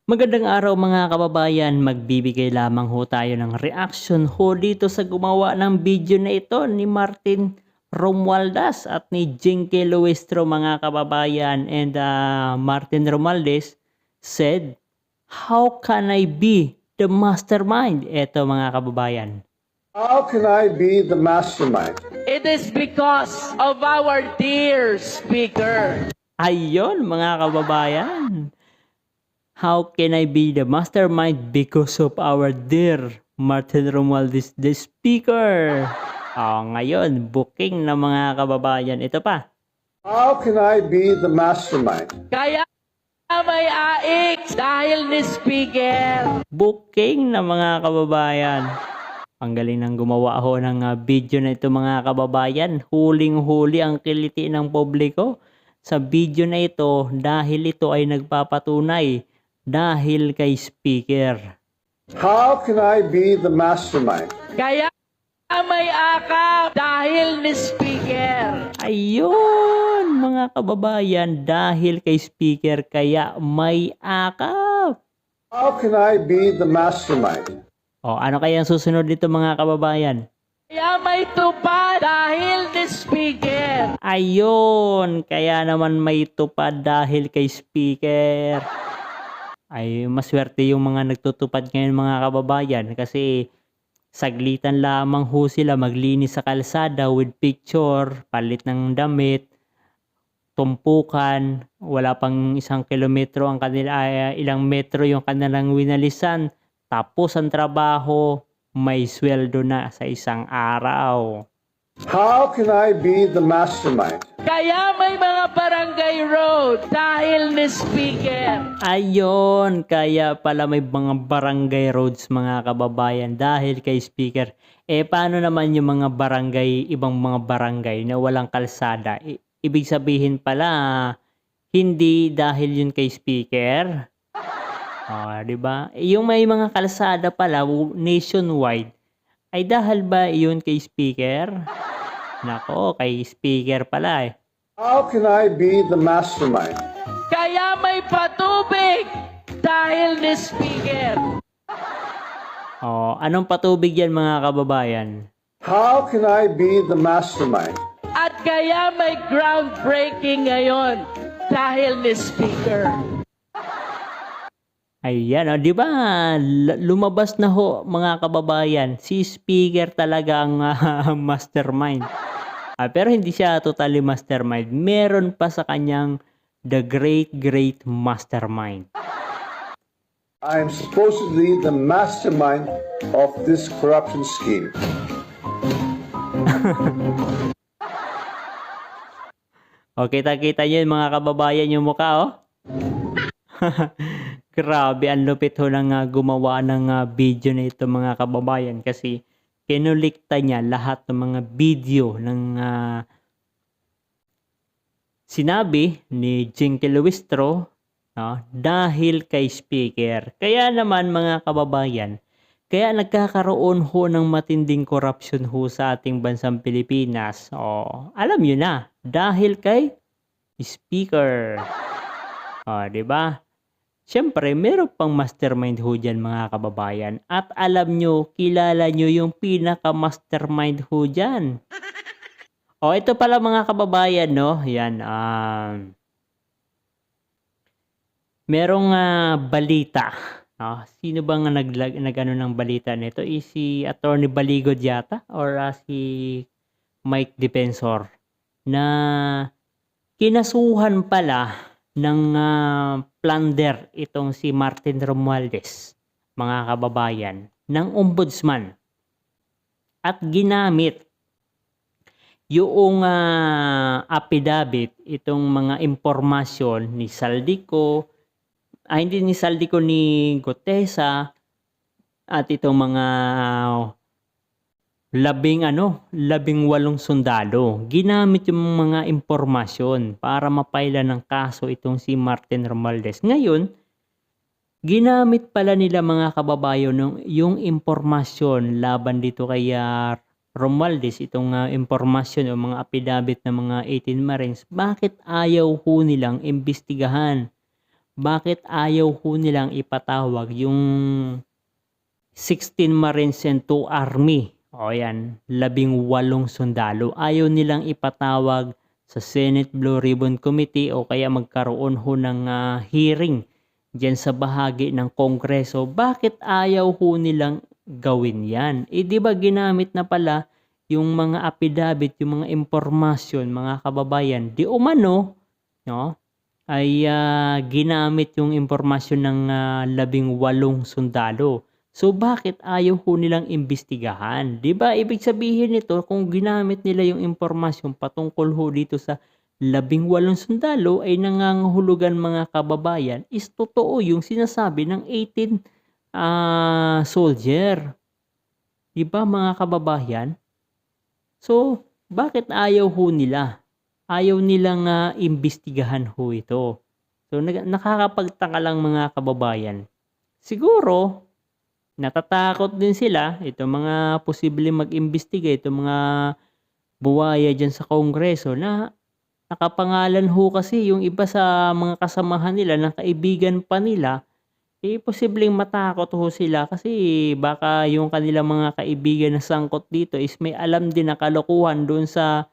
Magandang araw mga kababayan, magbibigay lamang ho tayo ng reaction ho dito sa gumawa ng video na ito ni Martin Romualdez at ni Jinky Luistro mga kababayan. And Martin Romualdez said, "How can I be the mastermind?" Ito mga kababayan. How can I be the mastermind? It is because of our dear speaker. Ayun mga kababayan. How can I be the mastermind? Because of our dear Martin Romualdez, the speaker. Ngayon, booking na mga kababayan. Ito pa. How can I be the mastermind? Kaya may AX dahil ni speaker. Booking na mga kababayan. Ang galing ng gumawa ho ng video na ito mga kababayan. Huling-huli ang kiliti ng publiko sa video na ito dahil ito ay nagpapatunay dahil kay speaker. How can I be the mastermind? Kaya may akap dahil ni speaker. Ayun mga kababayan, dahil kay speaker kaya may akap. How can I be the mastermind? Ano kaya ang susunod dito mga kababayan? Kaya may tupad dahil ni speaker. Ayun, kaya naman may tupad dahil kay speaker. Ay, maswerte yung mga nagtutupad ngayon mga kababayan kasi saglitan lamang ho sila maglinis sa kalsada with picture, palit ng damit, tumpukan, wala pang 1 kilometro ang kanila, ilang metro yung kanilang winalisan, tapos ang trabaho, may sweldo na sa isang araw. How can I be the mastermind? Kaya may mga barangay road dahil ni speaker. Ayun, kaya pala may mga barangay roads mga kababayan dahil kay speaker. Paano naman yung mga barangay, ibang mga barangay na walang kalsada? Ibig sabihin pala, hindi dahil yun kay speaker. Di ba? Yung may mga kalsada pala nationwide, ay dahil ba yun kay speaker? Nako, kay speaker pala eh. How can I be the mastermind? Kaya may patubig dahil ni speaker. Anong patubig yan mga kababayan? How can I be the mastermind? At kaya may groundbreaking ngayon dahil ni speaker. Ayan, di ba? Lumabas na ho mga kababayan. Si speaker talaga ang mastermind. Pero hindi siya totally mastermind. Meron pa sa kanyang the great mastermind. I am supposedly the mastermind of this corruption scheme. Kita-kita nyo mga kababayan yung mukha, Grabe, ang lupit ho ng gumawa ng video na ito mga kababayan kasi kinulikta niya lahat ng mga video ng sinabi ni Jinky Luistro dahil kay speaker. Kaya naman mga kababayan, kaya nagkakaroon ho ng matinding korupsyon ho sa ating bansang Pilipinas. Alam nyo na, dahil kay speaker. Di ba? Siyempre, meron pang mastermind ho dyan mga kababayan. At alam nyo, kilala nyo yung pinaka-mastermind ho dyan. Ito pala mga kababayan, no? Yan, merong balita. Sino bang nag-ano ng balita nito? Si Attorney Baligod yata? Or si Mike Defensor? Na kinasuhan pala ng plunder itong si Martin Romualdez, mga kababayan, ng ombudsman. At ginamit yung affidavit, itong mga impormasyon ni Saldico, hindi ni Saldico, ni Gutesa, at itong mga 18 sundalo. Ginamit yung mga impormasyon para mapaila ng kaso itong si Martin Romualdez. Ngayon, ginamit pala nila mga kababayan yung impormasyon laban dito kay Romualdez, itong impormasyon o mga affidavit ng mga 18 Marines. Bakit ayaw ho nilang imbestigahan? bakit ayaw ho nilang ipatawag yung 16 Marines and 2 Army? O yan, 18 sundalo. Ayaw nilang ipatawag sa Senate Blue Ribbon Committee o kaya magkaroon ho ng hearing dyan sa bahagi ng Kongreso. Bakit ayaw ho nilang gawin yan? Di ba ginamit na pala yung mga affidavit, yung mga impormasyon, mga kababayan, di umano, no, ay ginamit yung impormasyon ng 18 sundalo. So bakit ayaw ho nilang imbestigahan? 'Di ba ibig sabihin nito kung ginamit nila yung impormasyon patungkol ho dito sa 18 sundalo ay nangangahulugan mga kababayan is totoo yung sinasabi ng 18 soldier. 'Di ba mga kababayan? So bakit ayaw ho nila? Ayaw nilang imbestigahan ho ito. So nakakapagtaka lang mga kababayan. Siguro natatakot din sila, itong mga posibleng mag-imbestiga, itong mga buwaya dyan sa Kongreso na nakapangalan ho kasi yung iba sa mga kasamahan nila, na kaibigan pa nila, posibleng matakot ho sila kasi baka yung kanilang mga kaibigan na sangkot dito is may alam din na kalokohan doon sa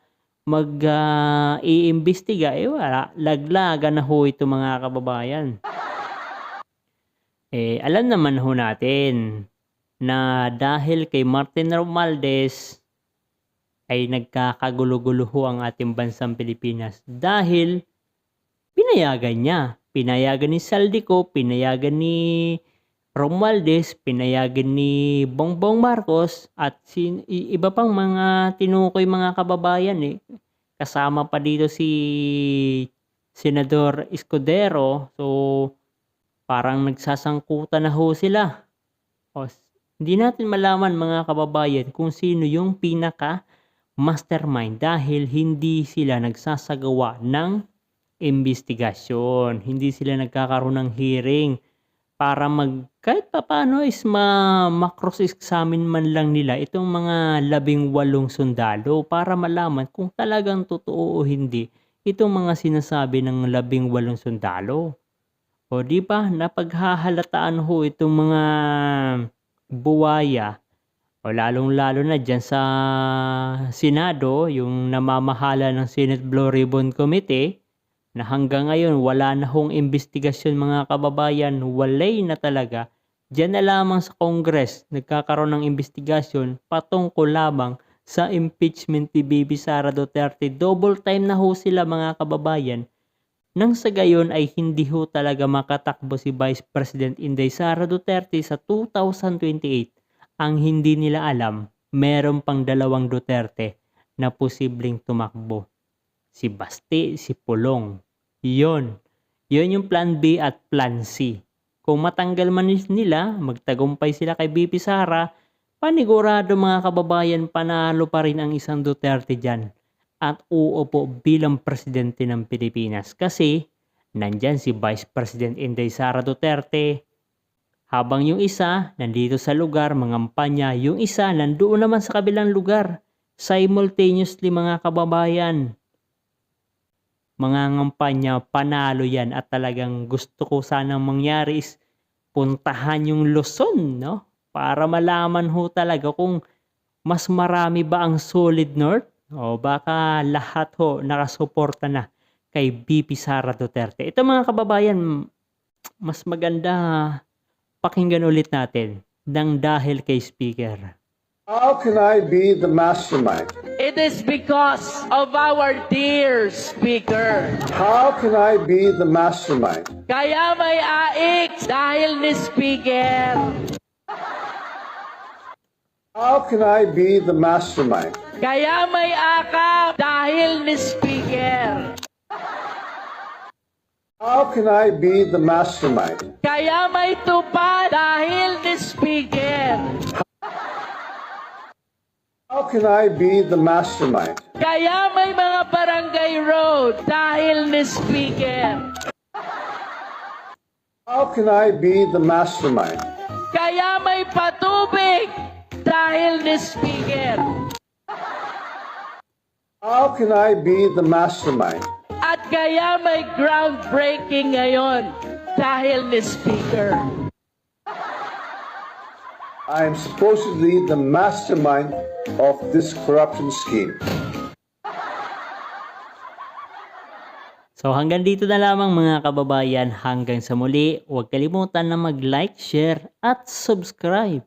iimbestiga, wala, laglagan na ho ito mga kababayan. Alam naman ho natin na dahil kay Martin Romualdez ay nagkakagulo-gulo ho ang ating bansang Pilipinas dahil pinayagan niya. Pinayagan ni Saldico, pinayagan ni Romualdez, pinayagan ni Bongbong Marcos at iba pang mga tinukoy mga kababayan. Kasama pa dito si Senador Escudero. So parang nagsasangkutan na ho sila. Hindi natin malaman mga kababayan kung sino yung pinaka mastermind dahil hindi sila nagsasagawa ng investigasyon. Hindi sila nagkakaroon ng hearing para kahit paano is ma-cross-examine man lang nila itong mga 18 sundalo para malaman kung talagang totoo o hindi itong mga sinasabi ng 18 sundalo. O di ba napaghahalataan ho itong mga buwaya o lalong-lalo na dyan sa Senado, yung namamahala ng Senate Blue Ribbon Committee, na hanggang ngayon wala na hong investigasyon mga kababayan, walay na talaga. Diyan na lamang sa Congress nagkakaroon ng investigasyon patungkol lamang sa impeachment ni Bibi Sara Duterte. Double time na ho sila mga kababayan. Nang sa gayon ay hindi ho talaga makatakbo si Vice President Inday Sara Duterte sa 2028. Ang hindi nila alam, meron pang 2 Duterte na posibleng tumakbo. Si Basti, si Pulong. Yon yung plan B at plan C. Kung matanggal man nila, magtagumpay sila kay BP Sara, panigurado mga kababayan, panalo pa rin ang isang Duterte dyan. At uupo bilang presidente ng Pilipinas kasi nandyan si Vice President Inday Sara Duterte. Habang yung isa nandito sa lugar mangampanya, yung isa nandoon naman sa kabilang lugar. Simultaneously mga kababayan. Mangangampanya, panalo yan at talagang gusto ko sanang mangyari is puntahan yung Luzon, no? Para malaman ho talaga kung mas marami ba ang solid North o baka lahat ho nakasuporta na kay BP Sara Duterte. Ito mga kababayan, mas maganda pakinggan ulit natin ng dahil kay Speaker. How can I be the mastermind? It is because of our dear Speaker. How can I be the mastermind? Kaya may AIK dahil ni Speaker. How can I be the mastermind? Kaya may AKAP dahil ni Speaker. How can I be the mastermind? Kaya may TUPA dahil ni Speaker. How can I be the mastermind? Kaya may mga barangay road dahil ni Speaker. How can I be the mastermind? Kaya may patubig dahil ni Speaker. How can I be the mastermind? At kaya may groundbreaking ngayon dahil ni Speaker. I am supposedly the mastermind of this corruption scheme. So hanggang dito na lamang mga kababayan. Hanggang sa muli, huwag kalimutan na mag-like, share at subscribe.